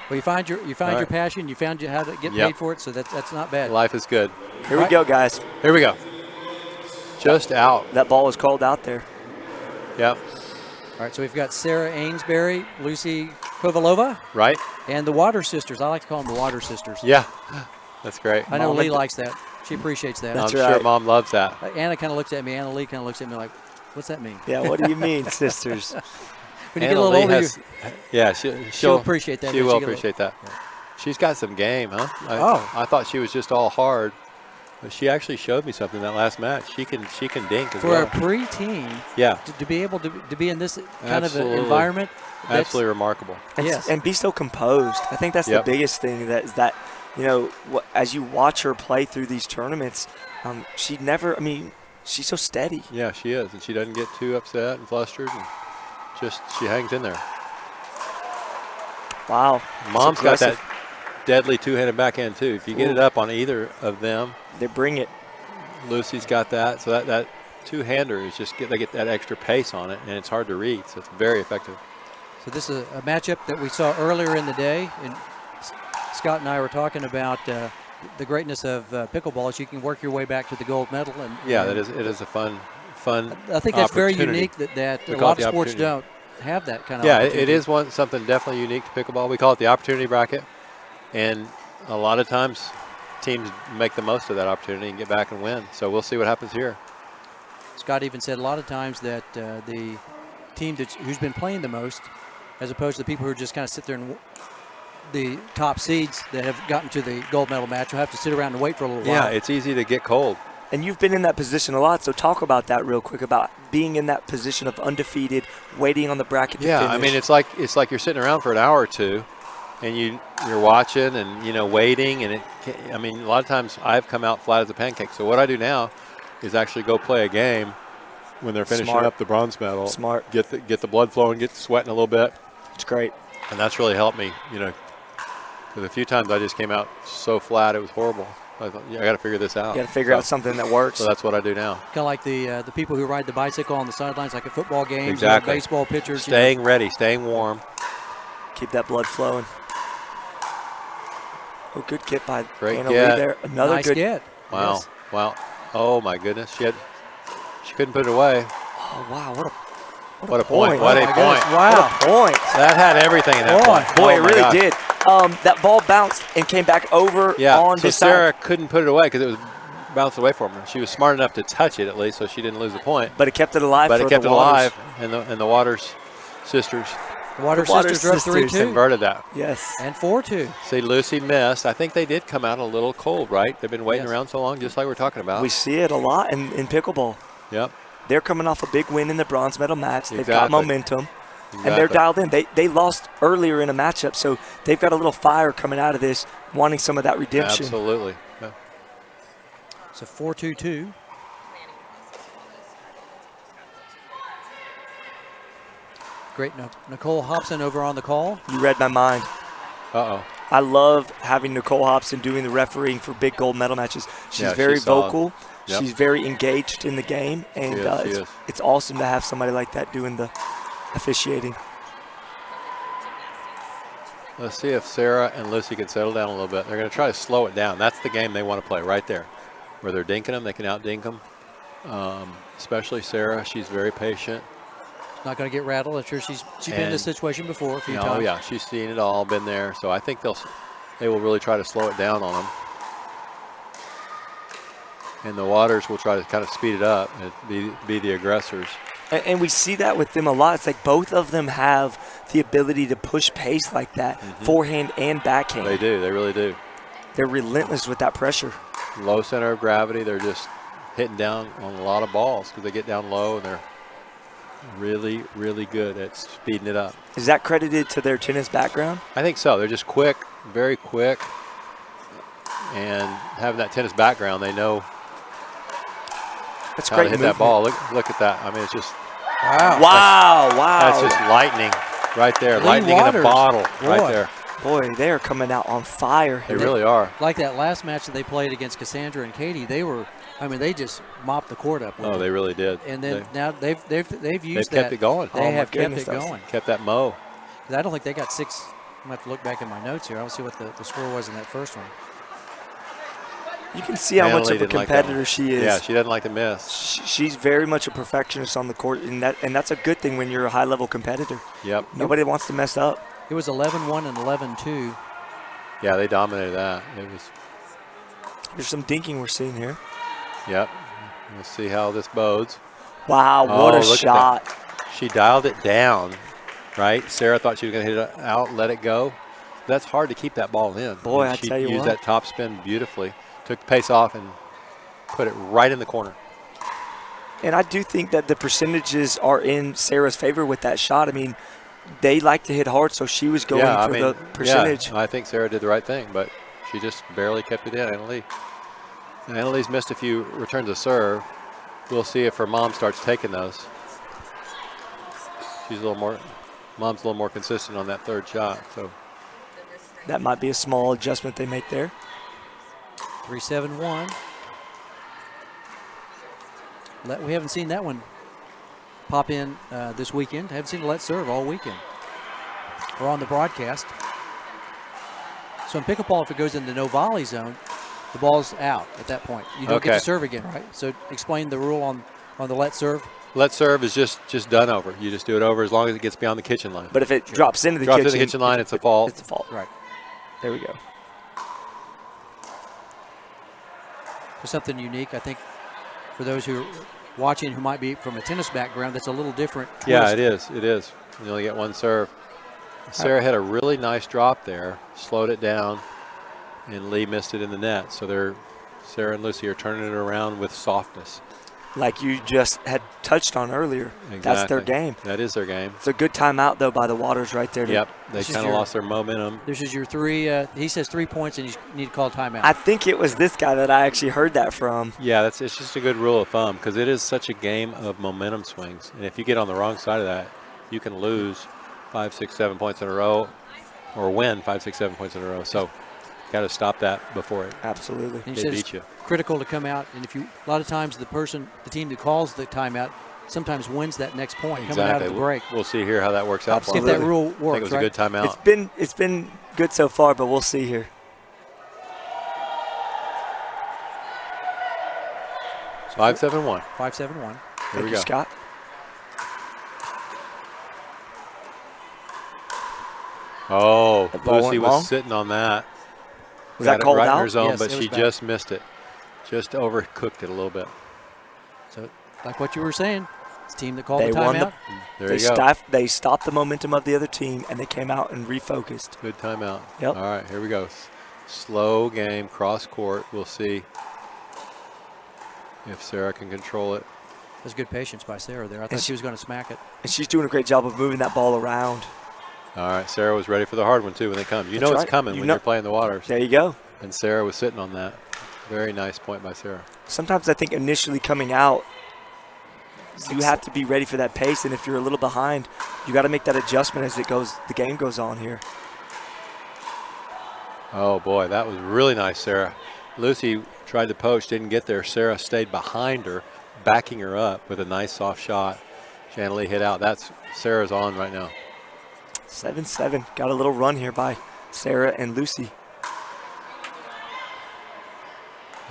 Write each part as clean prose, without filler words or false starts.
Well, you find your passion. You found how to get paid for it, so that's not bad. Life is good. Here we go, guys. Here we go. Just out. That ball was called out there. Yep. All right, so we've got Sarah Ainsbury, Lucy Kovalova. Right. And the Water Sisters. I like to call them the Water Sisters. Yeah. That's great. I know Leigh likes that. She appreciates that. I'm sure Mom loves that. Anna kind of looks at me. Anna Leigh kind of looks at me like, what's that mean? Yeah, what do you mean, sisters? When you get a little older, yeah, she'll appreciate that. She will appreciate that. Yeah. She's got some game, huh? I thought she was just all hard. But she actually showed me something that last match. She can dink as well. For a pre-teen, yeah, to be able to be in this kind of an environment, absolutely remarkable. And be so composed. I think that's the biggest thing. As you watch her play through these tournaments, she's so steady. Yeah, she is, and she doesn't get too upset and flustered, and she hangs in there. Wow, Mom's got that deadly two-handed backhand too. If you get it up on either of them, they bring it. Lucy's got that, so that two-hander is they get that extra pace on it, and it's hard to read, so it's very effective. So this is a matchup that we saw earlier in the day, and Scott and I were talking about the greatness of pickleball. Is you can work your way back to the gold medal, and it is a fun. I think that's very unique that a lot of sports don't have that kind of. Yeah, it is something definitely unique to pickleball. We call it the opportunity bracket. And a lot of times teams make the most of that opportunity and get back and win. So we'll see what happens here. Scott even said a lot of times that the team who's been playing the most, as opposed to the people who just kind of sit there and the top seeds that have gotten to the gold medal match will have to sit around and wait for a little while. Yeah, it's easy to get cold. And you've been in that position a lot, so talk about that real quick, about being in that position of undefeated, waiting on the bracket to finish. I mean, it's like you're sitting around for an hour or two, and you're watching and waiting, and a lot of times I've come out flat as a pancake. So what I do now is actually go play a game when they're finishing up the bronze medal. Smart. Get the blood flowing, get sweating a little bit. It's great. And that's really helped me, because a few times I just came out so flat it was horrible. I thought, I got to figure this out. You got to figure out something that works. So that's what I do now. Kind of like the people who ride the bicycle on the sidelines, like at football games, exactly. Baseball pitchers. Staying ready, staying warm. Keep that blood flowing. Oh, good get by Anna Leigh there. Another nice good get. Wow, yes. Wow. Oh my goodness, she couldn't put it away. Oh wow, what a point! What a point! Wow, what a point! That had everything in that point. Boy, it really did. That ball bounced and came back over on so Sarah couldn't put it away because it was bounced away from her. She was smart enough to touch it at least, so she didn't lose the point. But it kept it alive. But it kept it alive, and the Waters sisters. The Water Sisters are up 3-2. Converted that. Yes. And 4-2. See, Lucy missed. I think they did come out a little cold, right? They've been waiting around so long, just like we're talking about. We see it a lot in pickleball. Yep. They're coming off a big win in the bronze medal match. They've got momentum. Exactly. And they're dialed in. They lost earlier in a matchup, so they've got a little fire coming out of this, wanting some of that redemption. Absolutely. Yeah. So 4-2-2. Great. Nicole Hobson over on the call. You read my mind. Uh-oh. I love having Nicole Hobson doing the refereeing for big gold medal matches. She's very vocal. Yep. She's very engaged in the game, and it's awesome to have somebody like that doing the officiating. Let's see if Sarah and Lucy can settle down a little bit. They're going to try to slow it down. That's the game they want to play right there, where they're dinking them. They can out-dink them, especially Sarah. She's very patient. Not going to get rattled. I'm sure she's been in this situation before a few times. Oh, yeah. She's seen it all, been there. So I think they will really try to slow it down on them. And the Waters will try to kind of speed it up and be the aggressors. And we see that with them a lot. It's like both of them have the ability to push pace like that, forehand and backhand. They do. They really do. They're relentless with that pressure. Low center of gravity. They're just hitting down on a lot of balls because they get down low and they're really, really good at speeding it up. Is that credited to their tennis background? I think so. They're just quick, very quick. And having that tennis background, they know That's how great to hit movement. that ball. Look at that. I mean, it's just wow. That's just lightning right there. Leigh Lightning Waters. in a bottle right there. Boy, they are coming out on fire. They really are. Like that last match that they played against Cassandra and Katie, they just mopped the court up with Oh, they really did. And then now they've used They've kept it going. They have kept it going. Kept that mo. I don't think they got 6 I'm going to have to look back in my notes here. I don't see what the score was in that first one. You can see how much of a competitor she is. Yeah, she doesn't like to miss. She's very much a perfectionist on the court, and that's a good thing when you're a high-level competitor. Yep. Nobody wants to mess up. It was 11-1 and 11-2. Yeah, they dominated that. There's some dinking we're seeing here. Yep. We'll see how this bodes. Wow, what a shot. She dialed it down, right? Sarah thought she was going to hit it out, let it go. That's hard to keep that ball in. Boy, I tell you what. She used that top spin beautifully. Took the pace off and put it right in the corner. And I do think that the percentages are in Sarah's favor with that shot. I mean, they like to hit hard, so she was going for the percentage. Yeah, I think Sarah did the right thing, but she just barely kept it in, Anna-Leigh. And Anna-Leigh's missed a few returns of serve. We'll see if her mom starts taking those. Mom's a little more consistent on that third shot. So that might be a small adjustment they make there. 3-7-1. We haven't seen that one pop in this weekend. I haven't seen a let serve all weekend. We're on the broadcast. So in pickleball, if it goes into no volley zone, the ball's out at that point. You don't get to serve again, right? So explain the rule on the let serve. Let serve is just done over. You just do it over as long as it gets beyond the kitchen line. But if it drops into the kitchen line, it's a fault. It's a fault. Right. There we go. There's something unique, I think, for those who are watching who might be from a tennis background. That's a little different twist. Yeah, it is. It is. You only get one serve. Sarah had a really nice drop there, slowed it down, and Leigh missed it in the net. So Sarah and Lucy are turning it around with softness. Like you just had touched on earlier. Exactly. That's their game. That is their game. It's a good timeout, though, by the Waters right there. Yep. They kind of lost their momentum. This is your three. He says 3 points, and you need to call timeout. I think it was this guy that I actually heard that from. Yeah, it's just a good rule of thumb because it is such a game of momentum swings. And if you get on the wrong side of that, you can lose 5, 6, 7 points in a row or win 5, 6, 7 points in a row. So got to stop that before it. Absolutely. And they beat you. Critical to come out, and a lot of times the team that calls the timeout sometimes wins that next point coming out of the break. We'll see here how that works out. See if that rule works. I think it was a good timeout. It's been good so far, but we'll see here. It's 5-7-1. 5-7-1. Here we go. Scott. Oh, Lucy was sitting on that. Was that called right out? In her zone, Yes, but she just missed it. Just overcooked it a little bit. So, like what you were saying, it's the team that called the timeout. There you go. They stopped the momentum of the other team, and they came out and refocused. Good timeout. Yep. All right, here we go. Slow game, cross court. We'll see if Sarah can control it. That's good patience by Sarah there. I thought she was going to smack it. And she's doing a great job of moving that ball around. All right, Sarah was ready for the hard one, too, when they come. You know it's coming when you're playing the Waters. There you go. And Sarah was sitting on that. Very nice point by Sarah. Sometimes I think initially coming out, you have to be ready for that pace, and if you're a little behind, you got to make that adjustment as the game goes on here. Oh, boy, that was really nice, Sarah. Lucy tried to poach, didn't get there. Sarah stayed behind her, backing her up with a nice soft shot. Anna-Leigh hit out. That's Sarah's on right now. 7-7. Got a little run here by Sarah and Lucy.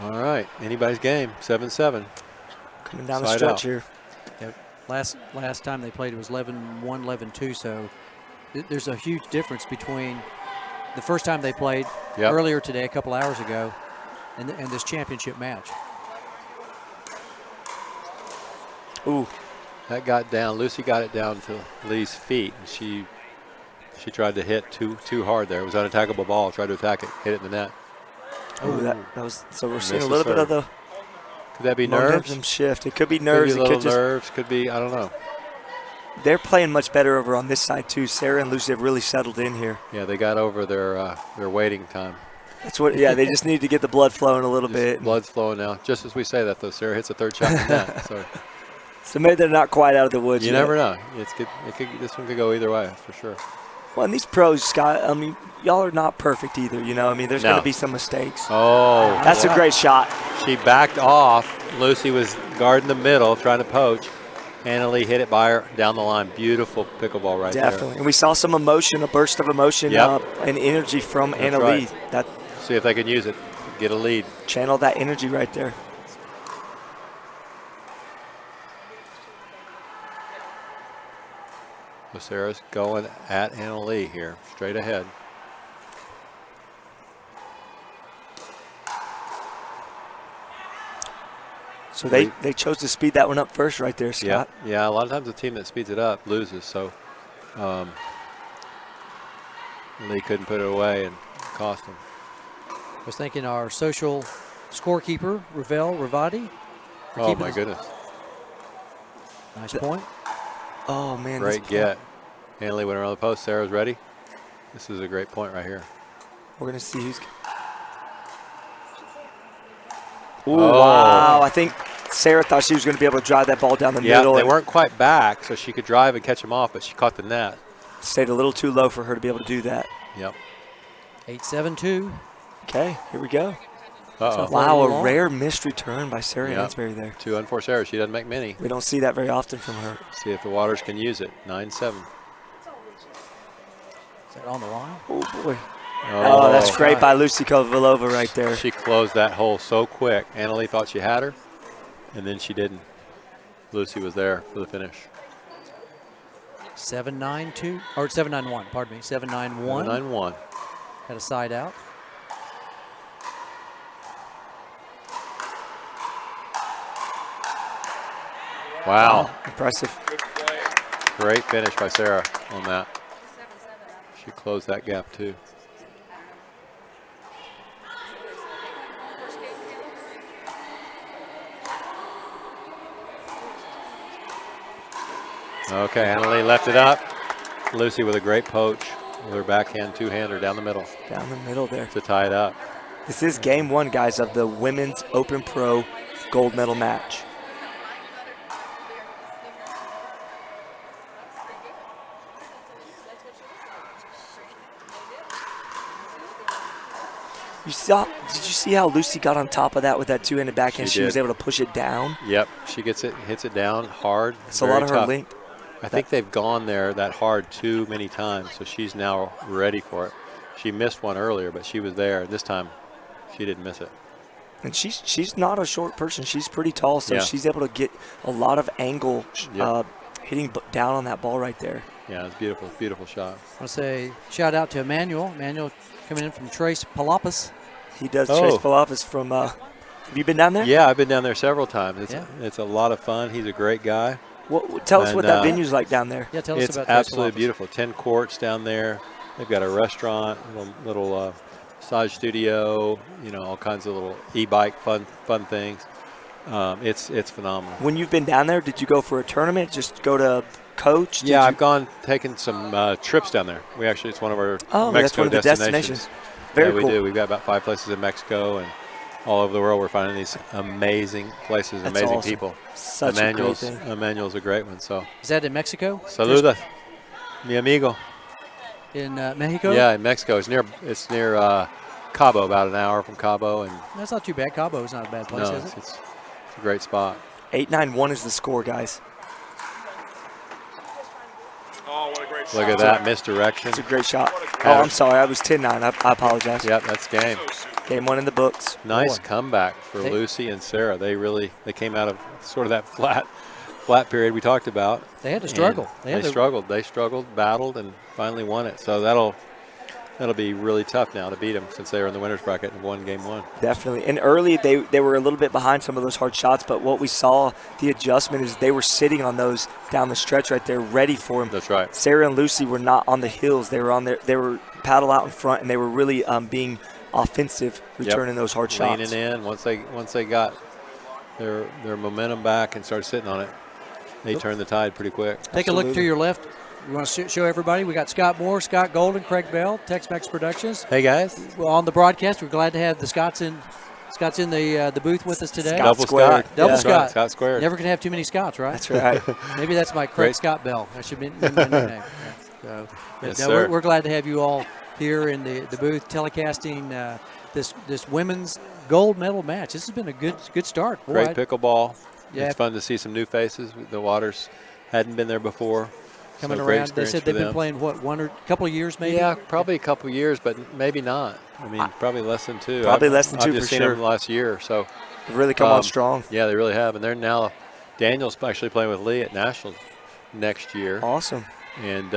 All right, anybody's game, 7-7. Coming down the stretch here. Yeah, last time they played it was 11-1, 11-2, so there's a huge difference between the first time they played earlier today, a couple hours ago, and this championship match. Ooh. That got down, Lucy got it down to Leigh's feet, and she tried to hit too hard there. It was an unattackable ball, tried to attack it, hit it in the net. Oh, that was so we're seeing a little bit of the could that be nerves? Shift. It could be nerves. Could be little nerves. Could be, I don't know. They're playing much better over on this side too. Sarah and Lucy have really settled in here. Yeah, they got over their waiting time. That's what. Yeah, they just need to get the blood flowing a little bit. Blood's flowing now. Just as we say that, though, Sarah hits a third shot in the net. So maybe they're not quite out of the woods yet. You never know. This one could go either way for sure. Well, and these pros, Scott, I mean, y'all are not perfect either, you know. I mean, there's going to be some mistakes. Oh. That's a great shot. She backed off. Lucy was guarding the middle, trying to poach. Anna Leigh hit it by her down the line. Beautiful pickleball right there. Definitely. And we saw some emotion, a burst of emotion and energy from Anna Leigh. That see if they can use it, get a lead. Channel that energy right there. So Sarah's going at Anna Leigh here, straight ahead. So they chose to speed that one up first right there, Scott. Yeah, a lot of times the team that speeds it up loses, so Leigh couldn't put it away and cost them. I was thinking our social scorekeeper, Ravel Ravati. Oh, my goodness. Nice point. Oh, man. Great get. Anna Leigh went around the post. Sarah's ready. This is a great point right here. We're going to see who's... Ooh, wow. I think Sarah thought she was going to be able to drive that ball down the middle. Yeah, they weren't quite back, so she could drive and catch them off, but she caught the net. Stayed a little too low for her to be able to do that. Yep. 8-7-2. Okay, here we go. Uh-oh. Wow, a rare missed return by Sarah Hansberry there. 2 unforced errors. She doesn't make many. We don't see that very often from her. See if the Waters can use it. 9-7. Is that on the line? Oh, boy. Oh, that's great by Lucy Kovalova right there. She closed that hole so quick. Anna Leigh thought she had her, and then she didn't. Lucy was there for the finish. 7-9-2, or 7-9-1, pardon me. 7-9-1. 7-9-1. Had a side out. Wow. Oh, impressive. Great finish by Sarah on that. She closed that gap too. Okay, Anna Leigh left it up. Lucy with a great poach with her backhand two-hander down the middle. Down the middle there. To tie it up. This is game one, guys, of the Women's Open Pro gold medal match. Did you see how Lucy got on top of that with that two-handed backhand? She was able to push it down. Yep, she gets it, hits it down hard. It's a lot of her length. I think they've gone there that hard too many times, so she's now ready for it. She missed one earlier, but she was there. This time, she didn't miss it. And she's not a short person. She's pretty tall, so she's able to get a lot of angle hitting down on that ball right there. Yeah, it's beautiful, beautiful shot. I want to say shout out to Emmanuel. Emmanuel coming in from Trace Palapas. He does. Trace Palapas from, have you been down there? Yeah, I've been down there several times. It's a lot of fun. He's a great guy. Tell us what that venue's like down there. Yeah, tell us about It's absolutely beautiful. 10 courts down there. They've got a restaurant, little massage studio, all kinds of little e-bike fun things. It's phenomenal. When you've been down there, did you go for a tournament? Just go to coach? Yeah, I've taken some trips down there. It's one of our Mexico that's one of the destinations. Very cool. We do. We've got about 5 places in Mexico and all over the world. We're finding these amazing places, amazing people. Such a great thing. Emmanuel's a great one. So is that in Mexico? Saluda, mi amigo. In Mexico? Yeah, in Mexico. It's near Cabo, about an hour from Cabo, and that's not too bad. Cabo is not a bad place, is it? It's a great spot. 8-9-1 is the score, guys. Oh, what a great shot. Look at that misdirection. It's a great shot. Oh, I'm sorry. I was 10-9. I apologize. Yep, that's game. Game one in the books. Nice comeback for Lucy and Sarah. They came out of sort of that flat period we talked about. They had to struggle. They struggled, battled, and finally won it. So that'll be really tough now to beat them since they were in the winner's bracket and won game one. Definitely. And early they were a little bit behind some of those hard shots, but what we saw, the adjustment is they were sitting on those down the stretch right there, ready for them. That's right. Sarah and Lucy were not on the heels. They were on there. They were paddle out in front, and they were really being offensive, returning those hard shots. Leaning in. Once they got their momentum back and started sitting on it, they turned the tide pretty quick. Take a look to your left. You want to show everybody? We got Scott Moore, Scott Golden, Craig Bell, Tex-Mex Productions. Hey guys. Well, on the broadcast, we're glad to have the Scott's in the booth with us today. Double Scott. Double Scott. Scott squared. Never can have too many Scotts, right? That's right. Maybe that's my Craig Scott Bell. That should be my new name. So, yes, no, we're glad to have you all here in the booth telecasting this women's gold medal match. This has been a good start. Boy, Great pickleball. Yeah. It's fun to see some new faces. The Waters hadn't been there before. Coming so great around. They said they've been playing, what, one or couple of years maybe? Yeah, probably a couple of years, but maybe not. I mean, probably less than 2. Probably less than 2 I've for just seen sure. them last year. So they've really come on strong. Yeah, they really have. And they're now, Daniel's actually playing with Leigh at Nationals next year. Awesome. And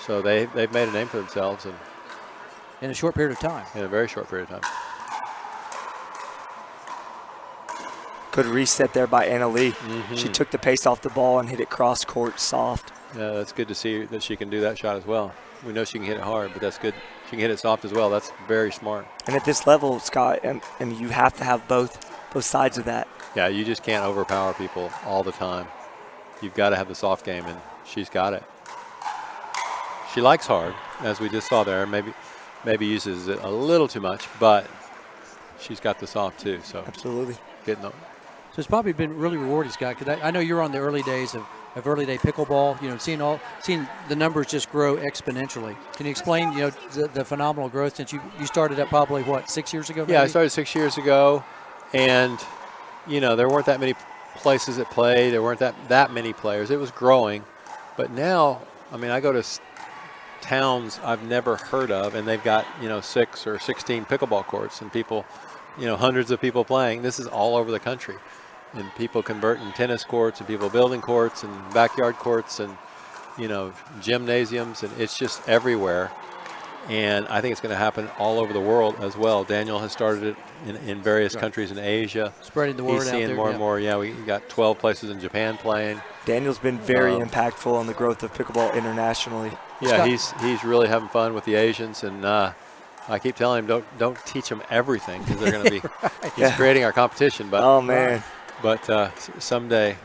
so they've made a name for themselves. And in a short period of time. In a very short period of time. Good reset there by Anna Leigh. She took the pace off the ball and hit it cross court soft. Yeah, that's good to see that she can do that shot as well. We know she can hit it hard, but that's good. She can hit it soft as well. That's very smart. And at this level, Scott, I mean, you have to have both sides of that. Yeah, you just can't overpower people all the time. You've got to have the soft game, and she's got it. She likes hard, as we just saw there. Maybe uses it a little too much, but she's got the soft too. So absolutely getting them. So it's probably been really rewarding, Scott, because I know you're on the early days of early day pickleball. You know, seeing the numbers just grow exponentially. Can you explain, the phenomenal growth since you started up probably what, 6 years ago? Maybe? Yeah, I started 6 years ago, and there weren't that many places that play. There weren't that many players. It was growing, but now, I mean, I go to towns I've never heard of, and they've got 6 or 16 pickleball courts, and people, hundreds of people playing. This is all over the country. And people converting tennis courts, and people building courts and backyard courts, and gymnasiums, and it's just everywhere. And I think it's going to happen all over the world as well. Daniel has started it in various countries in Asia. Spreading the word He's out seeing there, more and more. Yeah, we got 12 places in Japan playing. Daniel's been very impactful on the growth of pickleball internationally. Yeah, he's really having fun with the Asians, and I keep telling him don't teach them everything, because they're going to be. He's creating our competition, but oh man. But someday,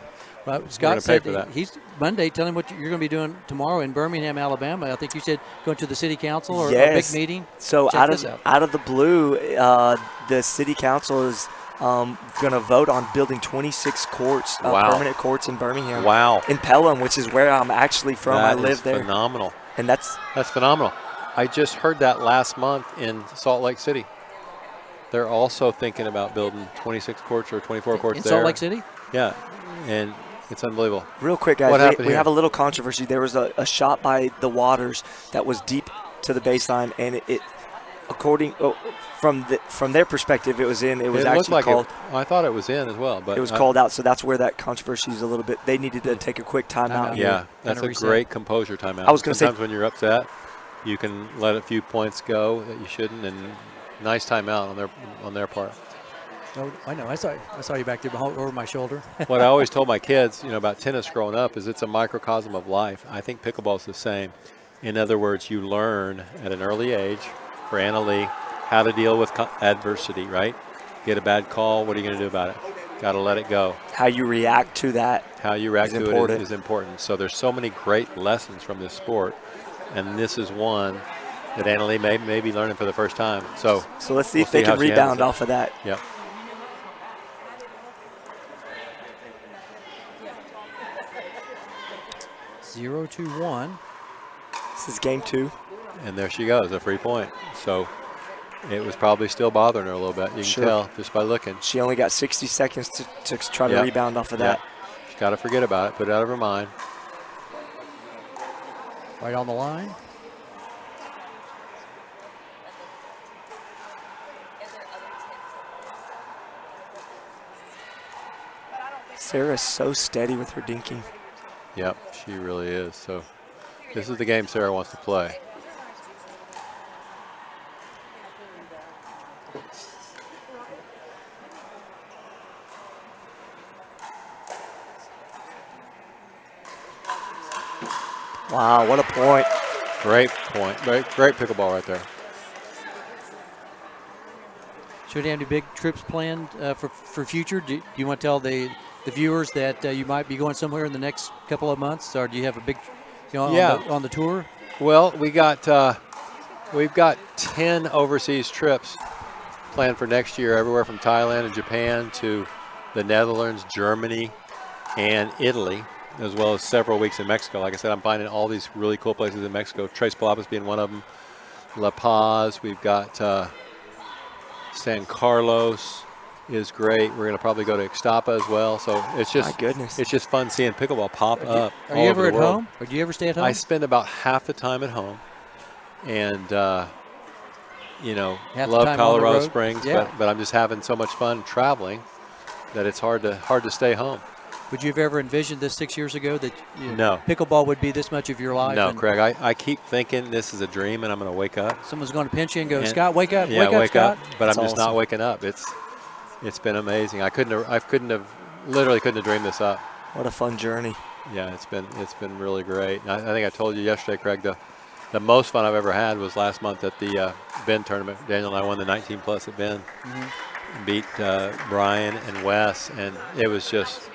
well, Scott said pay for that. He's Monday. Tell him what you're going to be doing tomorrow in Birmingham, Alabama. I think you said going to the city council or a big meeting. So out of the blue, the city council is going to vote on building 26 courts, permanent courts in Birmingham. Wow. In Pelham, which is where I'm actually from. I live there. Phenomenal. And that's phenomenal. I just heard that last month in Salt Lake City. They're also thinking about building 26 courts or 24 courts there. In Salt Lake City? Yeah, and it's unbelievable. Real quick, guys, what happened we here? have a little controversy. There was a shot by the Waters that was deep to the baseline, and it from their perspective, it was in. It was actually called. I thought it was in as well, but it was called out. So that's where that controversy is a little bit. They needed to take a quick timeout. Yeah, that's a great composure timeout. I was going to say, sometimes when you're upset, you can let a few points go that you shouldn't, and nice timeout on their part. Oh, I know. I saw you back there over my shoulder. What I always told my kids, about tennis growing up, is it's a microcosm of life. I think pickleball is the same. In other words, you learn at an early age, for Anna Leigh, how to deal with adversity, right? Get a bad call, what are you going to do about it? Got to let it go. How you react to that. How you react to it is important. So there's so many great lessons from this sport, and this is one that Anna Leigh may be learning for the first time. So let's see if they can rebound off of that. Yep. Zero to 1. This is game 2. And there she goes, a free point. So it was probably still bothering her a little bit. You can tell just by looking. She only got 60 seconds to try to rebound off of that. She's got to forget about it, put it out of her mind. Right on the line. Sarah's so steady with her dinking. Yep, she really is. So this is the game Sarah wants to play. Wow, what a point. Great point. Great pickleball right there. Should you have any big trips planned for future? Do you want to tell the viewers that you might be going somewhere in the next couple of months, or do you have a big, on the tour? Well, we've got 10 overseas trips planned for next year, everywhere from Thailand and Japan to the Netherlands, Germany, and Italy, as well as several weeks in Mexico. Like I said, I'm finding all these really cool places in Mexico. Tres Palapas being one of them. La Paz. We've got San Carlos. is great. We're going to probably go to Ixtapa as well. So it's just, my goodness, it's just fun seeing pickleball pop up. Are you ever at home, or do you ever stay at home? I spend about half the time at home, and you know, love Colorado Springs, but I'm just having so much fun traveling that it's hard to stay home. Would you have ever envisioned this 6 years ago that no, pickleball would be this much of your life? No, Craig. I keep thinking this is a dream and I'm going to wake up. Someone's going to pinch you and go, Scott, wake up, yeah, wake up, Scott. But I'm just not waking up. It's been amazing. I literally couldn't have dreamed this up. What a fun journey. Yeah, it's been really great. I think I told you yesterday, Craig, the most fun I've ever had was last month at the Bend tournament. Daniel and I won the 19 plus at Bend. Beat Brian and Wes, and it was just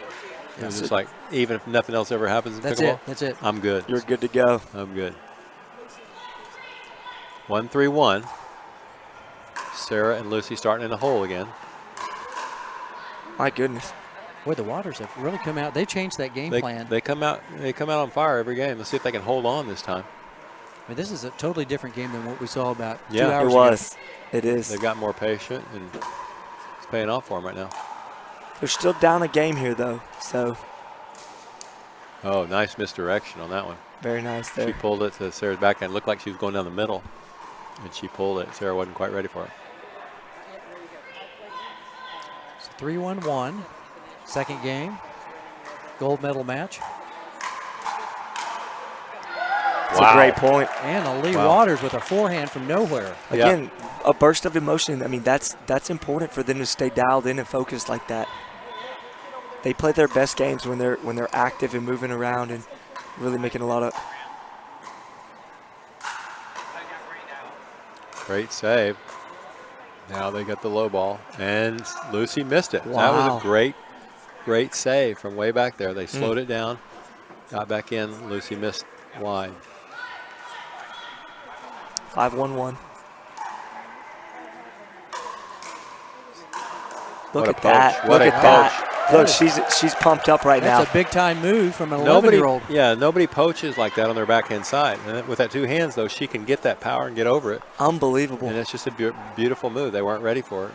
like, even if nothing else ever happens in pickleball, that's it. I'm good. You're good to go. I'm good. 1-3-1. Sarah and Lucy starting in the hole again. My goodness. Boy, the Waters have really come out. They changed that game plan. They come out on fire every game. Let's see if they can hold on this time. I mean, this is a totally different game than what we saw about 2 Yeah, hours it was. ago. It is. They've got more patient, and it's paying off for them right now. They're still down a game here, though. So. Oh, nice misdirection on that one. Very nice there. She pulled it to Sarah's backhand. It looked like she was going down the middle, and she pulled it. Sarah wasn't quite ready for it. It's 3-1-1. Second game. Gold medal match. That's a great point. And a Leigh Waters with a forehand from nowhere. Again, a burst of emotion. I mean, that's important for them to stay dialed in and focused like that. They play their best games when they're active and moving around and really making a lot of. Great save. Now they got the low ball, and Lucy missed it. Wow. That was a great save from way back there. They slowed it down, got back in. Lucy missed wide. 5-1-1. Look What at a that. poach. Look What a at that. poach. Look, she's pumped up right now. That's a big-time move from an 11-year-old. Nobody poaches like that on their backhand side. And with that two hands, though, she can get that power and get over it. Unbelievable. And it's just a beautiful move. They weren't ready for it.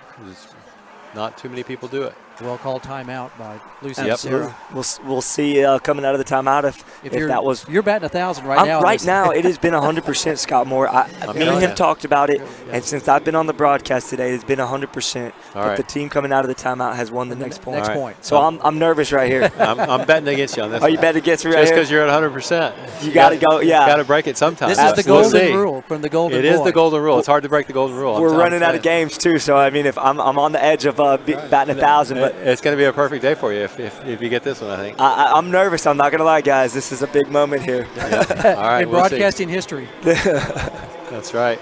Not too many people do it. Well called timeout by Lucy and Absolutely. Sarah. We'll see coming out of the timeout if that was. You're batting 1,000 right now. Right now, it has been 100%, Scott Moore. Me and him talked about it, and since I've been on the broadcast today, it's been 100%. But the team coming out of the timeout has won the next point. So I'm nervous right here. I'm betting against you on this. Oh, you betting against me right here? Just here? because you're at 100%. You got to go, yeah. Got to break it sometime. This is the golden rule from the golden It is the golden rule. It's hard to break the golden rule. We're running out of games, too, so, I mean, if I'm on the edge of batting 1,000. But it's going to be a perfect day for you if you get this one, I think. I'm nervous. I'm not going to lie, guys. This is a big moment here. All right, in broadcasting history. That's right.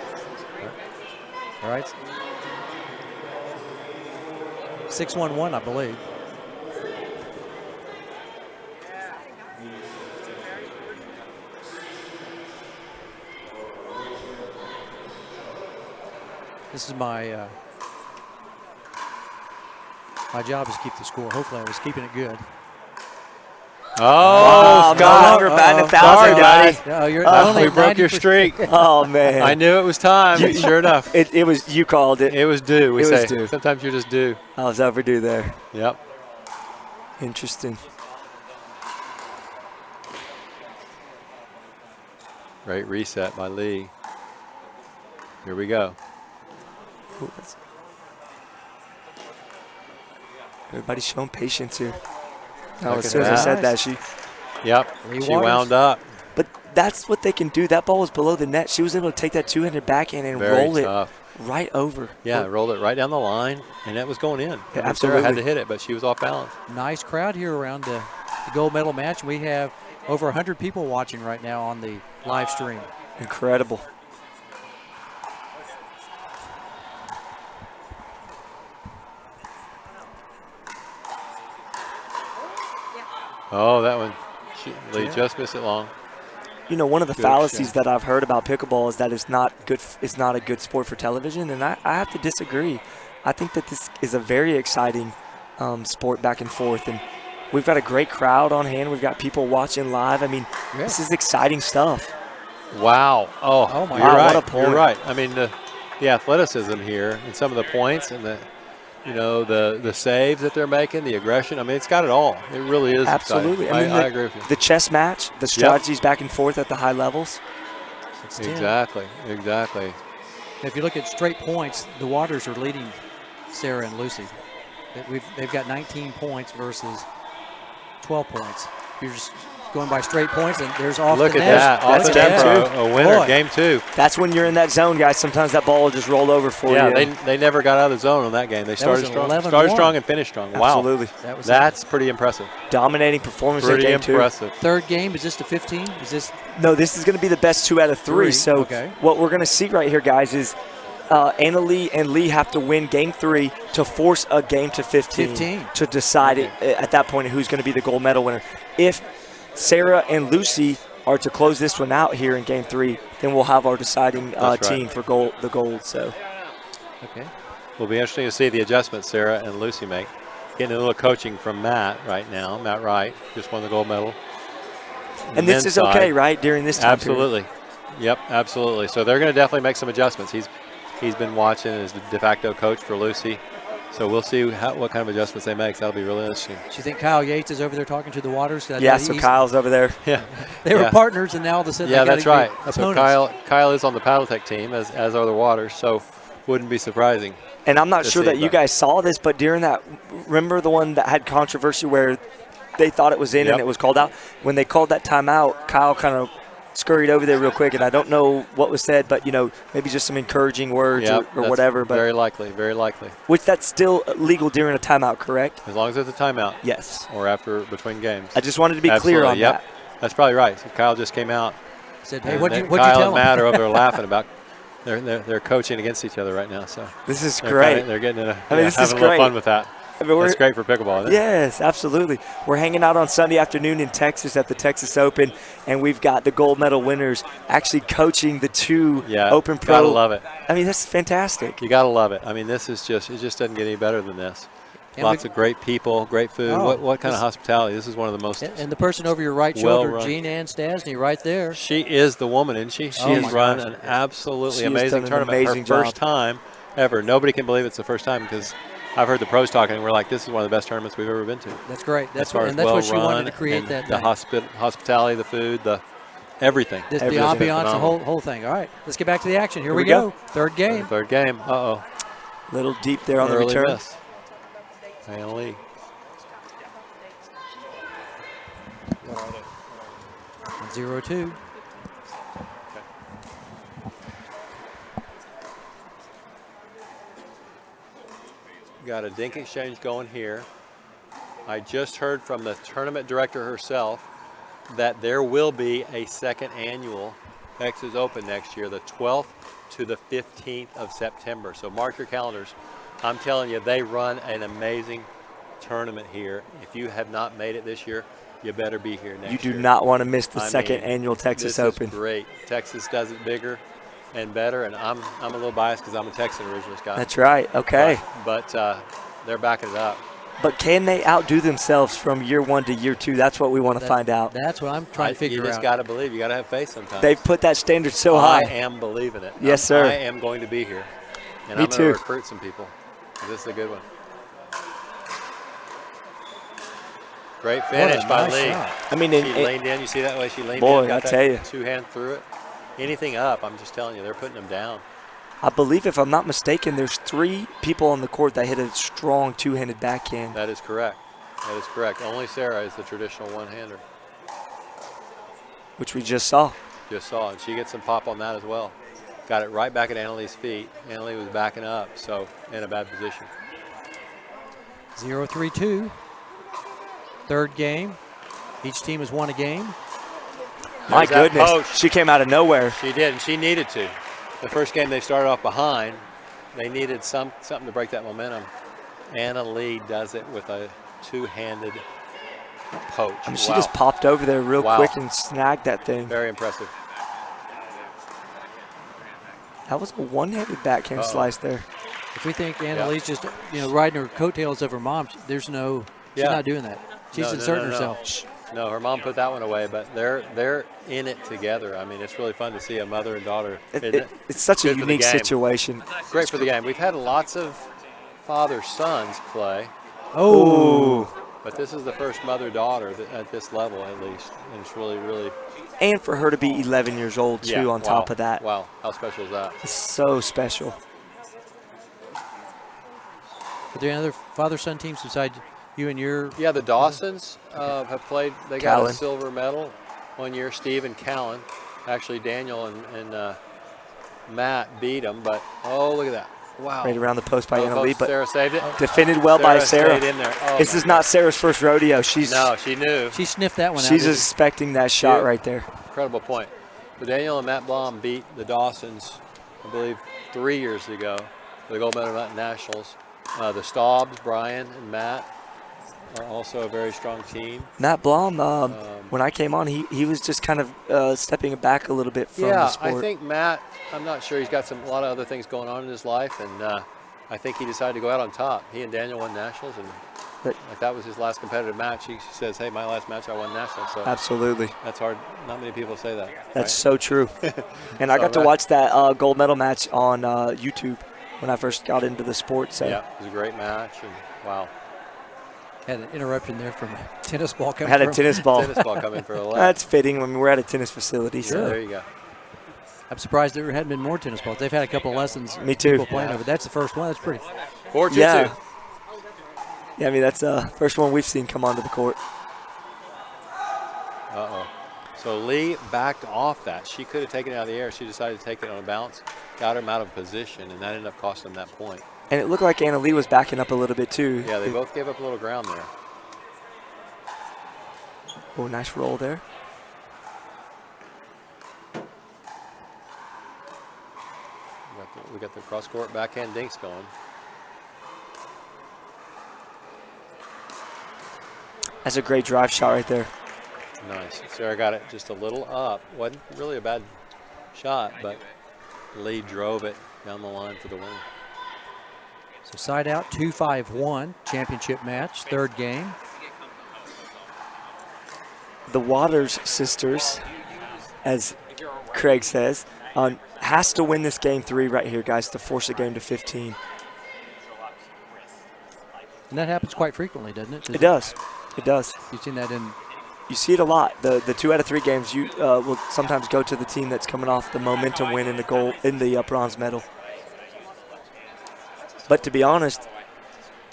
All right. 6-1-1, I believe. This is my job is to keep the score. Hopefully, I was keeping it good. Oh, Scott. No longer batting 1,000, Sorry, guys. No, you're only we broke your streak. Oh, man. I knew it was time. Sure enough. It was, you called it. It was due, we say. Was due. Sometimes you're just due. I was overdue there. Yep. Interesting. Great reset by Leigh. Here we go. Ooh, everybody's showing patience here. Oh, as soon as I said that, she wound up. But that's what they can do. That ball was below the net. She was able to take that two-handed backhand and roll it right over. Yeah, rolled it right down the line, and that was going in. Yeah, absolutely. Sarah had to hit it, but she was off balance. Nice crowd here around the gold medal match. We have over 100 people watching right now on the live stream. Incredible. Oh, that one. Leigh just missed it long. You know, one of the fallacies that I've heard about pickleball is that it's not good. It's not a good sport for television, and I have to disagree. I think that this is a very exciting sport back and forth, and we've got a great crowd on hand. We've got people watching live. I mean, this is exciting stuff. Wow. Oh my God. What a point. You're right. I mean, the athleticism here and some of the points and the the saves that they're making, the aggression. I mean, it's got it all. It really is. Absolutely. Exciting. I agree with you. The chess match, the strategies back and forth at the high levels. Exactly. If you look at straight points, the Waters are leading Sarah and Lucy. They've got 19 points versus 12 points. If you're just going by straight points, and there's off Look the at net. that. That's Off game the net two. a winner. Boy. Game 2. That's when you're in that zone, guys. Sometimes that ball will just roll over for you. Yeah, they never got out of the zone on that game. They started strong. 11-1. And finished strong. Absolutely. Wow. That's pretty impressive. Dominating performance in Pretty game 2. impressive. Third game, is this the 15? Is this? No, this is going to be the best 2 out of 3. So okay. what we're going to see right here, guys, is Anna Leigh and Leigh have to win game 3 to force a game to 15 to decide at that point who's going to be the gold medal winner. If Sarah and Lucy are to close this one out here in game 3, then we'll have our deciding team for the gold. So, okay. Will be interesting to see the adjustments Sarah and Lucy make. Getting a little coaching from Matt right now. Matt Wright just won the gold medal. And this is okay, right, during this time Absolutely. period? Yep, absolutely. So they're going to definitely make some adjustments. He's been watching as the de facto coach for Lucy. So we'll see what kind of adjustments they make. So that'll be really interesting. Do you think Kyle Yates is over there talking to the Waters? Yeah, so Kyle's over there. Yeah. They were partners, and now all of a sudden yeah, that's right. So opponents. Kyle is on the Paddletech team, as are the Waters. So wouldn't be surprising. And I'm not sure that you guys saw this, but during that, remember the one that had controversy where they thought it was in and it was called out? When they called that timeout, Kyle kind of scurried over there real quick, and I don't know what was said, but, maybe just some encouraging words or whatever. But very likely, very likely. Which that's still legal during a timeout, correct? As long as it's a timeout. Yes. Or between games. I just wanted to be clear on that. That's probably right. So Kyle just came out. Said, hey, what'd you Kyle tell and Matt him? are over there laughing about they're coaching against each other right now. So this is great. They're getting this is having a little fun with that. That's great for pickleball, isn't it? Yes, absolutely. We're hanging out on Sunday afternoon in Texas at the Texas Open, and we've got the gold medal winners actually coaching the 2 Open Pro. Gotta love it. I mean, that's fantastic. You gotta love it. I mean, this is it just doesn't get any better than this. And lots of great people, great food. Oh, what kind of hospitality? This is one of the most. And the person over your right shoulder, Jean Ann Stasny, right there. She is the woman, isn't she? She has run an absolutely amazing tournament. Her first time ever. Nobody can believe it's the first time because I've heard the pros talking, and we're like, this is one of the best tournaments we've ever been to. That's great. That's what she wanted to create that. The hospitality, the food, everything. The ambiance, the whole thing. All right, let's get back to the action. Here we go. Third game. Third game. Uh-oh. Little deep there on the return. Miss. Anna Leigh. 0-2. Got a dink exchange going here. I just heard from the tournament director herself that there will be a second annual Texas Open next year, the 12th to the 15th of September. So mark your calendars. I'm telling you, they run an amazing tournament here. If you have not made it this year, you better be here next year. You do not want to miss the second annual Texas Open. This is great. Texas does it bigger and better, and I'm a little biased because I'm a Texan originally, Scott. That's right. Okay. But they're backing it up. But can they outdo themselves from year 1 to year 2? That's what we want to find out. That's what I'm trying to figure out. You just got to believe. You got to have faith sometimes. They've put that standard so high. I am believing it. Yes, sir. I am going to be here. And Me I'm going to recruit some people. This is a good one. Great finish by Leigh. I mean, she leaned in. You see that way she leaned in? Boy, I tell you. 2-hand through it. Anything up, I'm just telling you, they're putting them down. I believe, if I'm not mistaken, there's 3 people on the court that hit a strong 2-handed backhand. That is correct. That is correct. Only Sarah is the traditional one-hander. Which we just saw. Just saw, and she gets some pop on that as well. Got it right back at Anna Leigh's feet. Anna Leigh was backing up, so in a bad position. 0-3-2. Third game. Each team has won a game. My goodness, she came out of nowhere. She did, and she needed to. The first game they started off behind. They needed something to break that momentum. Anna Leigh does it with a 2-handed poach. I mean, she just popped over there real quick and snagged that thing. Very impressive. That was a 1-handed backhand slice there. If we think Anna Leigh's just riding her coattails of her mom, she's not doing that. She's inserting herself. No, her mom put that one away, but they're in it together. I mean, it's really fun to see a mother and daughter. It's such a unique situation. Great for the game. We've had lots of father-sons play. Oh. But this is the first mother-daughter at this level, at least. And it's really, really. And for her to be 11 years old, too, on top of that. Wow. How special is that? It's so special. Are there any other father-son teams besides you and your? Yeah, the Dawsons have played. They got Callan. a silver medal one year. Steve and Callan. Actually, Daniel and Matt beat them. But, oh, look at that. Wow. Right around the post by Anna Leigh, but Sarah saved it. defended well by Sarah. Stayed in there. Oh, this is not Sarah's first rodeo. no, she knew. She sniffed that one out. She's expecting that shot right there. Incredible point. But Daniel and Matt Blom beat the Dawsons, I believe, 3 years ago for the Gold Medal Nationals. The Staubs, Brian and Matt, are also a very strong team. Matt Blom, when I came on, he was just kind of stepping back a little bit from the sport. I think Matt, I'm not sure. He's got a lot of other things going on in his life, and I think he decided to go out on top. He and Daniel won nationals, and like that was his last competitive match. He says, hey, my last match, I won nationals. So absolutely. That's hard. Not many people say that. That's so true. And I got to watch that gold medal match on YouTube when I first got into the sport. So. Yeah, it was a great match, and wow. Had an interruption there from a tennis ball coming. Had a tennis ball. Tennis ball coming for a lap. That's fitting when we're at a tennis facility. Yeah, so there you go. I'm surprised there hadn't been more tennis balls. They've had a couple of lessons. Me too. People playing over. That's the first one. That's pretty. 4-2-2. Yeah. Yeah, I mean, that's the first one we've seen come onto the court. Uh-oh. So Leigh backed off that. She could have taken it out of the air. She decided to take it on a bounce, got him out of position, and that ended up costing them that point. And it looked like Anna Leigh was backing up a little bit, too. Yeah, they both gave up a little ground there. Oh, nice roll there. We got the cross-court backhand dinks going. That's a great drive shot right there. Nice. Sarah got it just a little up. Wasn't really a bad shot, but Leigh drove it down the line for the win. So side out, 2-5-1 championship match, third game. The Waters sisters, as Craig says, has to win this game 3 right here, guys, to force the game to 15. And that happens quite frequently, doesn't it? It does. It does. You've seen that in. You see it a lot. The 2 out of 3 games you will sometimes go to the team that's coming off the momentum win in the gold in the bronze medal. But to be honest,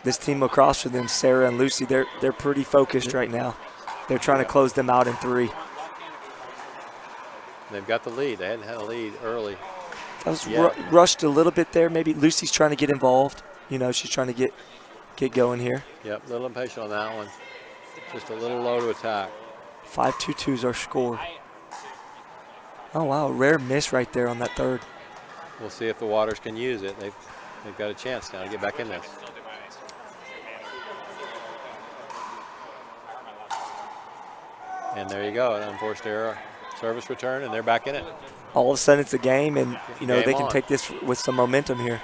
this team across from them, Sarah and Lucy, they're pretty focused right now. They're trying to close them out in 3. They've got the lead. They hadn't had a lead early. That was rushed a little bit there. Maybe Lucy's trying to get involved. You know, she's trying to get going here. Yep, a little impatient on that one. Just a little low to attack. 5-2-2 is our score. Oh, wow, rare miss right there on that third. We'll see if the Waters can use it. They've got a chance now to get back in there. And there you go, an unforced error. Service return, and they're back in it. All of a sudden it's a game, and you know they can on. take this with some momentum here.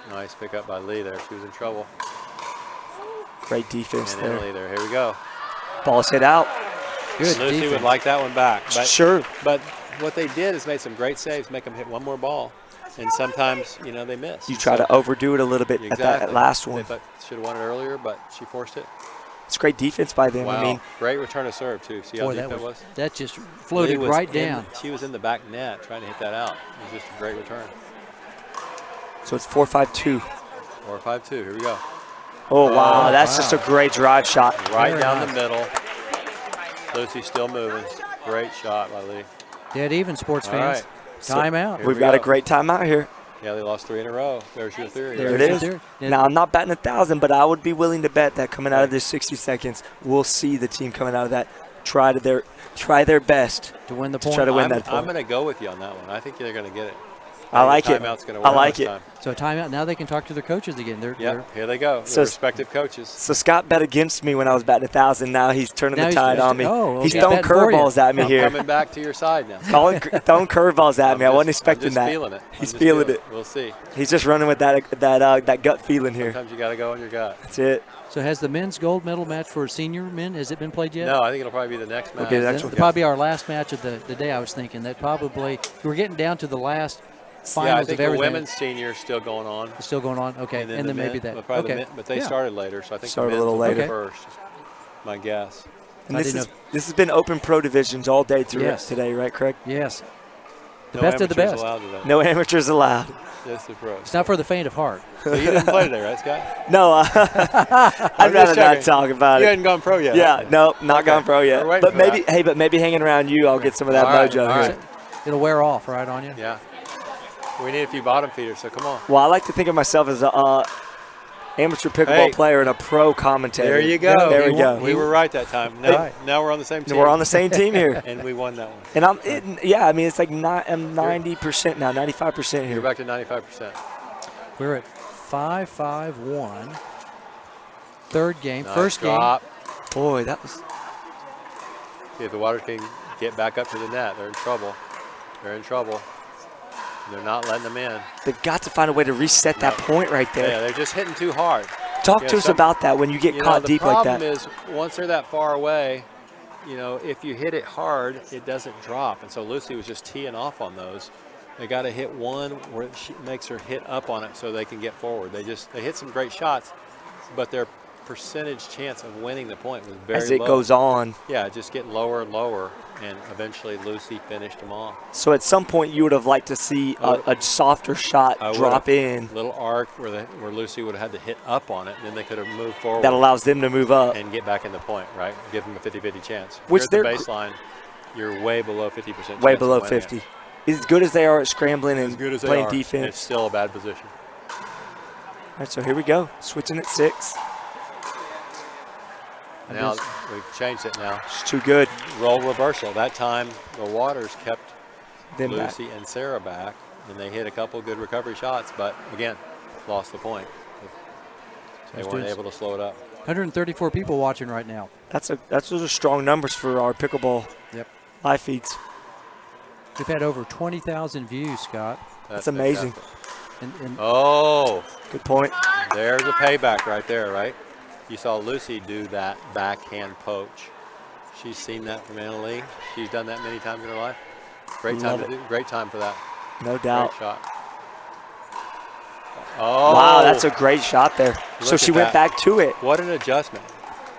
Nice pickup by Leigh there. She was in trouble. Great defense And there. Emily there. Here we go. Ball's hit out. Good Lucy defense. would like that one back. But, Sure. But what they did is made some great saves, make them hit one more ball. And sometimes, you know, they miss. You try to overdo it a little bit at that last one. They thought should have won it earlier, but she forced it. It's great defense by them. Wow. I mean, Great return of serve, too. See how Boy, deep that was? that just floated Leigh was right down. She was in the back net trying to hit that out. It was just a great return. so it's 4-5-2. 4-5-2. Here we go. Oh, wow. That's wow. just a great drive shot. Right Very down nice. the middle. Lucy still moving. Great shot by Leigh. Dead even, sports All fans. right. Timeout. Here We've we got a go. great timeout here. Yeah, they lost 3 in a row. There's your theory. There right? it is. Yeah. Now, I'm not batting 1,000, but I would be willing to bet that coming out of this 60 seconds, we'll see the team coming out of that try their best To win the to point. try to win I'm that point. going to go with you on that one. I think they're going to get it. I like it. Timeout's gonna I win like this it. time. So a timeout. Now they can talk to their coaches again. They're Here they go. So- Their respective coaches. So Scott bet against me when I was batting 1,000. Now he's turning Now the he's tide just- on me. oh, He's okay. throwing Betting for you. curveballs at me I'm here. coming back to your side now. Throwing curveballs at me. I wasn't expecting I'm just that. feeling it. He's I'm just feeling it. We'll see. He's just running with that gut feeling here. Sometimes you got to go on your gut. That's it. So has the men's gold medal match for senior men, has it been played yet? No, I think it'll probably be the next match. Okay, That'll probably be our last match of the day, I was thinking. That probably, we're getting down to the last finals yeah, I think of everything. the women's senior is still going on. It's still going on? Okay, and then maybe that. Well, okay. but they started later, so I think Started the a men's little will be later. first, is my guess. And this has been open pro divisions all day through today, right, Craig? Yes. The No best of the best. allowed today. No amateurs allowed. Just the pros. It's not for the faint of heart. So you didn't play today, right, Scott? No, I'd rather not talk about You it. hadn't gone pro yet. Yeah, no, not gone pro yet. But maybe, but maybe hanging around you, I'll get some of that mojo here. Right. It'll wear off, right, on you? Yeah. We need a few bottom feeders, so come on. Well, I like to think of myself as a amateur pickleball player and a pro commentator. There you go. There we go. We were right that time. Now we're on the same team. We're on the same team here. And we won that one. And I'm it's like I'm 90% now, 95% here. You're back to 95%. We're at 5-5-1. Third game, Nice first drop. game. Boy, that was. See if the Waters can get back up to the net. They're in trouble. They're in trouble. They're not letting them in. They've got to find a way to reset that point right there. Yeah, they're just hitting too hard. Talk to us about that when you get caught deep like that. The problem is once they're that far away, if you hit it hard, it doesn't drop. And so Lucy was just teeing off on those. They got to hit one where she makes her hit up on it so they can get forward. They hit some great shots, but their percentage chance of winning the point was very low. As it goes on. Yeah, just getting lower and lower, and eventually Lucy finished them off. So at some point you would have liked to see a softer shot drop in. Little arc where Lucy would have had to hit up on it, and then they could have moved forward. That allows them to move up. And get back in the point, right? Give them a 50-50 chance. Which you're at the baseline, you're way below 50% chance. Way below 50. It. As good as they are at scrambling and playing defense. defense. It's still a bad position. All right, so here we go. Switching at 6. Now we've changed it now. It's too good. Roll reversal. That time the Waters kept them Lucy back. And Sarah back, and they hit a couple good recovery shots, but again, lost the point. They weren't able to slow it up. 134 people watching right now. Those are strong numbers for our pickleball live feeds. We've had over 20,000 views, Scott. That's amazing. Good point. There's a payback right there, right? You saw Lucy do that backhand poach. She's seen that from Leigh. She's done that many times in her life. Great time for that. No doubt. Great shot. Wow, that's a great shot there. So she went back to it. What an adjustment.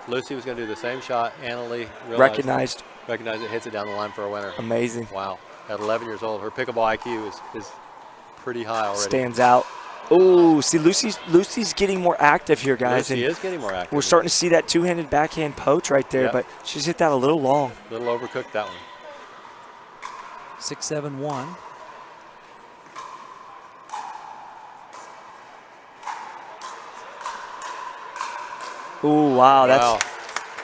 Lucy was going to do the same shot. Leigh recognized it, hits it down the line for a winner. Amazing. Wow. At 11 years old, her pickleball IQ is pretty high already. Stands out. Oh, see, Lucy's getting more active here, guys. Lucy is getting more active. We're starting to see that two-handed backhand poach right there, but she's hit that a little long. A little overcooked, that one. 6-7-1. Oh, wow.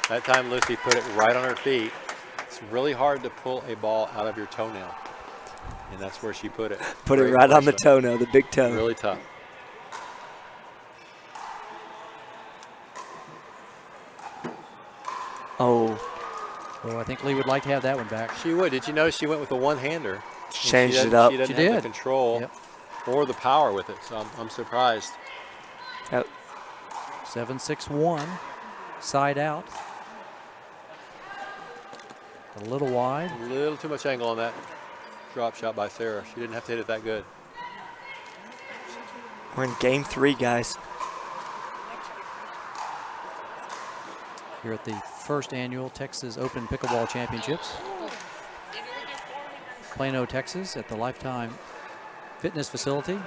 That time Lucy put it right on her feet. It's really hard to pull a ball out of your toenail. And that's where she put it. Put it right on the toenail, the big toe. Really tough. Oh. Well, I think Leigh would like to have that one back. She would. Did you notice she went with a one-hander? Changed it up. She doesn't have the control or the power with it, so I'm surprised. 7-6-1. Side out. A little wide. A little too much angle on that drop shot by Sarah. She didn't have to hit it that good. We're in game 3, guys. Here at the first annual Texas Open Pickleball Championships. Plano, Texas at the Lifetime Fitness Facility.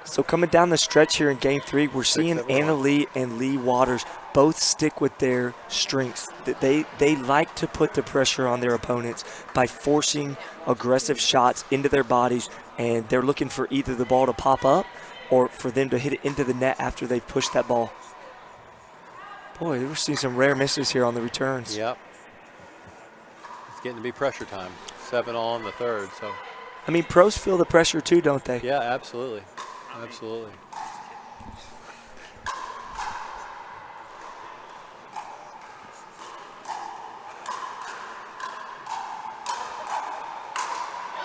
So coming down the stretch here in game 3, we're seeing Leigh and Leigh Waters both stick with their strengths. They like to put the pressure on their opponents by forcing aggressive shots into their bodies, and they're looking for either the ball to pop up or for them to hit it into the net after they've pushed that ball. Boy, we're seeing some rare misses here on the returns. Yep. It's getting to be pressure time. 7 all in the third, so. I mean, pros feel the pressure too, don't they? Yeah, absolutely. Absolutely.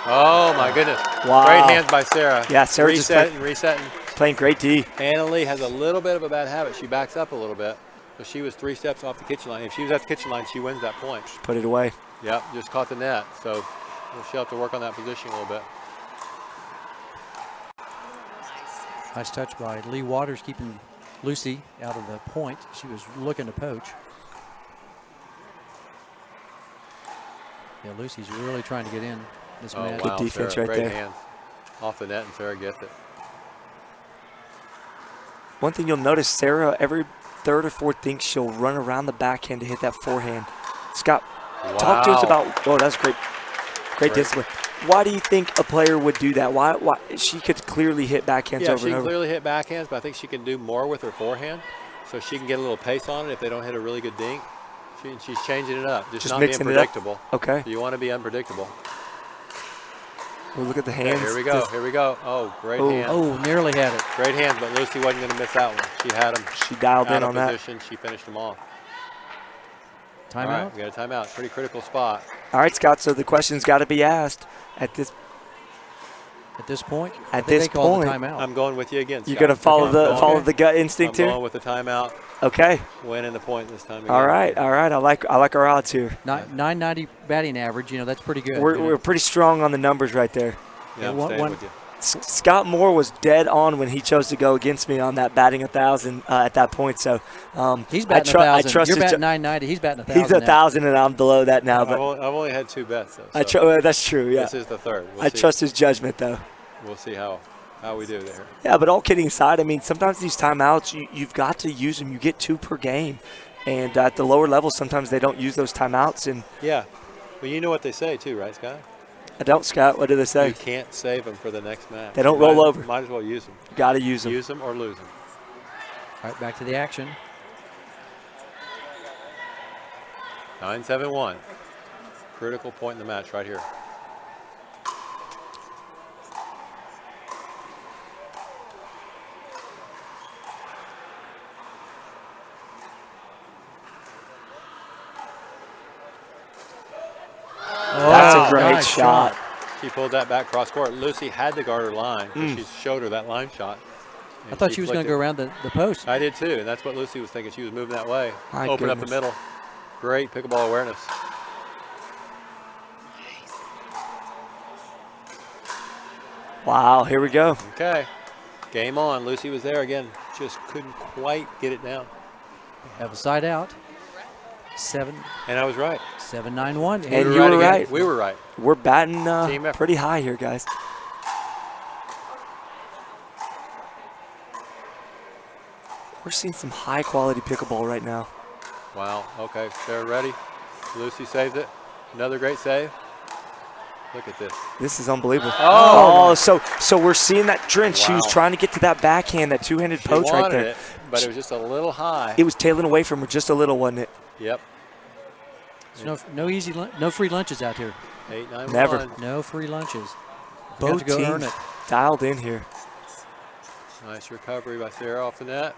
Oh my goodness. Wow. Great hands by Sarah. Yeah, Sarah resetting. playing great D. Leigh has a little bit of a bad habit. She backs up a little bit. So she was 3 steps off the kitchen line. If she was at the kitchen line, she wins that point. Put it away. Yep, just caught the net. So she'll have to work on that position a little bit. Nice touch by Leigh Waters, keeping Lucy out of the point. She was looking to poach. Yeah, Lucy's really trying to get in this match. Good defense Sarah, right great there. hands off the net, and Sarah gets it. One thing you'll notice, Sarah, every third or fourth thing, she'll run around the backhand to hit that forehand. Scott, talk to us about, oh, that's great. Great discipline. Why do you think a player would do that? Why she could clearly hit backhands over and over. Yeah, she can clearly hit backhands, but I think she can do more with her forehand, so she can get a little pace on it if they don't hit a really good dink. She's changing it up, just not being predictable. Okay. You want to be unpredictable. Well, look at the hands. Okay, here we go. Here we go. Oh, great hand. Oh, nearly had it. Great hands, but Lucy wasn't going to miss that one. She had him. She dialed in on that. She finished them off. Timeout. All right, we got a timeout. Pretty critical spot. All right, Scott. So the question's got to be asked at this. At this point. At this point, timeout. I'm going with you again, Scott. You're going to follow the gut instinct here. I'm going with the timeout. Okay. Winning the point this time again. All right. I like our odds here. 990 batting average. You know, that's pretty good. We're pretty strong on the numbers right there. Yeah, I'm staying with you. Scott Moore was dead on when he chose to go against me on that batting 1,000 at that point. So he's batting 1,000. You're batting 990. He's batting 1,000. He's 1,000, and I'm below that now. But I've only had 2 bets. Though, so that's true. Yeah. This is the third. I trust his judgment, though. We'll see how we do there. Yeah, but all kidding aside, I mean, sometimes these timeouts, you've got to use them. You get 2 per game, and at the lower levels, sometimes they don't use those timeouts. And yeah, well, you know what they say too, right, Scott? I don't, Scott. What do they say? You can't save them for the next match. They don't roll over. Might as well use them. Got to use them. Use them or lose them. All right, back to the action. 9-7-1. Critical point in the match right here. That's a great shot. She pulled that back cross court. Lucy had to guard her line. She showed her that line shot. I thought she was going to go around the post. I did too, and that's what Lucy was thinking. She was moving that way. Open up the middle. Great pickleball awareness. Wow, here we go. Okay, game on. Lucy was there again. Just couldn't quite get it down. Have a side out. 7. And I was right. 7-9-1. And you were right. We were right. We're batting pretty high here, guys. We're seeing some high-quality pickleball right now. Wow. Okay, Sarah ready. Lucy saved it. Another great save. Look at this. This is unbelievable. Oh, so we're seeing that drench. Wow. She was trying to get to that backhand, that two-handed poach right there. It, but it was just a little high. It was tailing away from her just a little, wasn't it? Yep. There's no free lunches out here. 8-9-1. Never. No free lunches. Both go teams earn it. dialed in here. Nice recovery by Sarah off the net.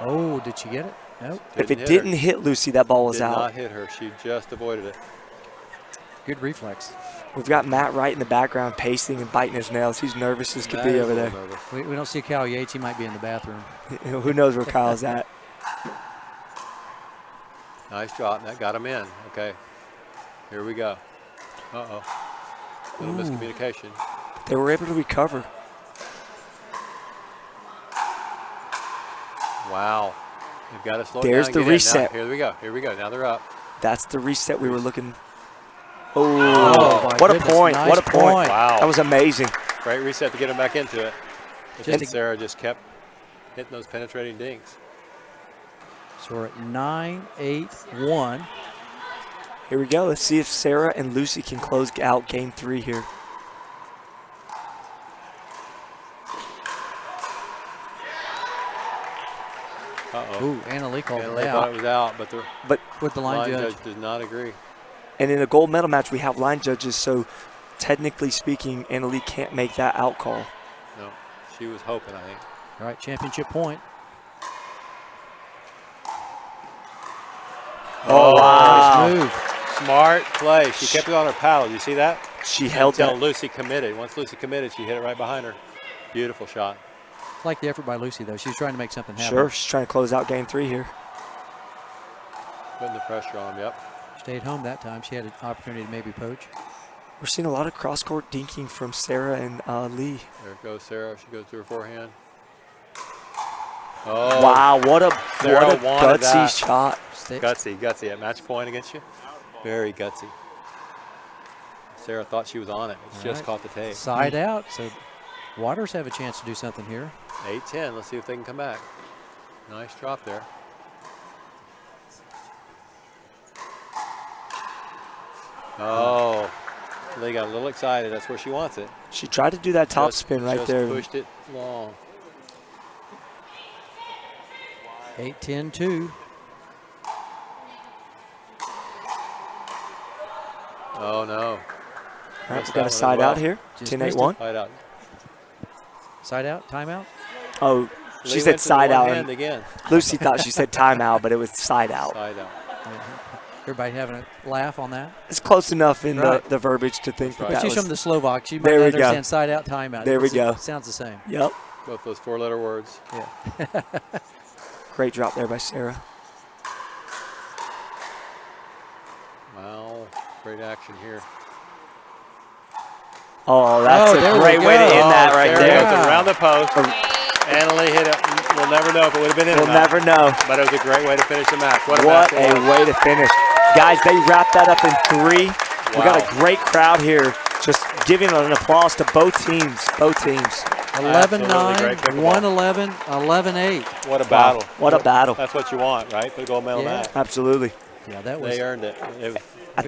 Oh, did she get it? Nope. If it didn't hit Lucy, that ball was out. Did not hit her. She just avoided it. Good reflex. We've got Matt right in the background pacing and biting his nails. He's nervous as could be over there. We don't see Kyle Yates. He might be in the bathroom. Who knows where Kyle's at. Nice drop. And that got him in. Okay. Here we go. Uh-oh. Little miscommunication. They were able to recover. Wow. They've got to slow There's down. the reset. Now, here we go. Here we go. Now they're up. That's the reset we were looking. Oh, what a point. Nice what a point. Wow. That was amazing. Great reset to get him back into it. Just Sarah just kept hitting those penetrating dinks. So we're at 9-8-1. Here we go. Let's see if Sarah and Lucy can close out game 3 here. Uh-oh. Ooh, Anna Leigh called Anna it Leigh out. thought it was out, but with the line judge does not agree. And in a gold medal match, we have line judges, so technically speaking, Anna Leigh can't make that out call. No, she was hoping, I think. All right, championship point. Oh, wow. Nice move. Smart play. She kept it on her paddle. You see that? She held until that. Lucy committed. Once Lucy committed, she hit it right behind her. Beautiful shot. I like the effort by Lucy, though. She's trying to make something happen. Sure, she's trying to close out game 3 here. Putting the pressure on them, yep. Stayed home that time. She had an opportunity to maybe poach. We're seeing a lot of cross-court dinking from Sarah and Leigh. There goes Sarah. She goes to her forehand. Oh, wow, what a Sarah wanted gutsy that. shot. Gutsy at match point against you. Very gutsy. Sarah thought she was on it. It's just caught the tape. Side out, so Waters have a chance to do something here. 8-10. Let's see if they can come back. Nice drop there. Oh, they got a little excited. That's where she wants it. She tried to do that top spin right there. Pushed it long. 8-10-2. Oh, no. All right, we've got a side out here. 10-8-1. Side out. Side out, timeout? Oh, she Leigh said went to side the one out. hand again. Lucy thought she said timeout, but it was side out. Side out. Everybody having a laugh on that? It's close enough in Right. the verbiage to think Right. that She's was. from the Slovak. She might There not we go. understand side out, timeout. There we go. Sounds the same. Yep. Both those 4-letter words. Yeah. Great drop there by Sarah. Wow. Great action here. Oh, that's there a we great way to go. end that right Sarah there. goes around the post. Annalie hit it. We'll never know if it would have been in We'll or not. never know. But it was a great way to finish the match. What a What match it a was. way to finish. Guys, they wrapped that up in 3. We got a Wow. great crowd here just giving an applause to both teams. Both teams. 11-9, great pickleball. 1-11, 11-8. What a battle. What a battle. That's what you want, right? For the gold medal Yeah. match. Absolutely. Yeah, that was They earned it.